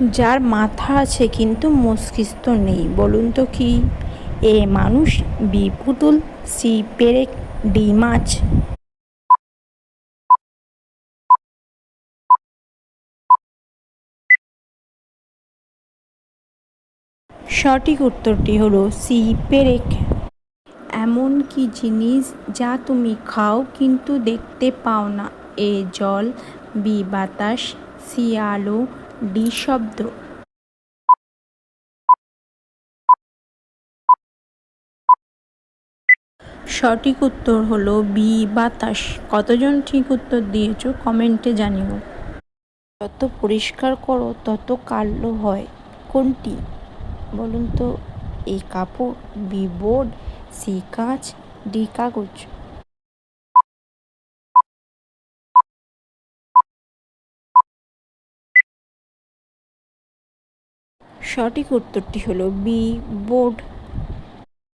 যার মাথা আছে কিন্তু মস্তিষ্ক নেই, বলুন তো কি? এ মানুষ, বি পুতুল, সি পেরেক, ডি মাছ। সঠিক উত্তরটি হলো সি পেরেক। এমন কি জিনিস যা তুমি খাও কিন্তু দেখতে পাও না? এ জল, বি বাতাস, সি আলো, ডি শব্দ। সঠিক উত্তর হলো বি বাতাস। কতজন ঠিক উত্তর দিয়েছো কমেন্টে জানিও। যত পরিষ্কার করো তত কালো হয়, কোনটি? বলুন তো। এ কাপড়, বি বোর্ড, সি কাঁচ, ডি কাগজ। সঠিক উত্তরটি হলো বি বোর্ড।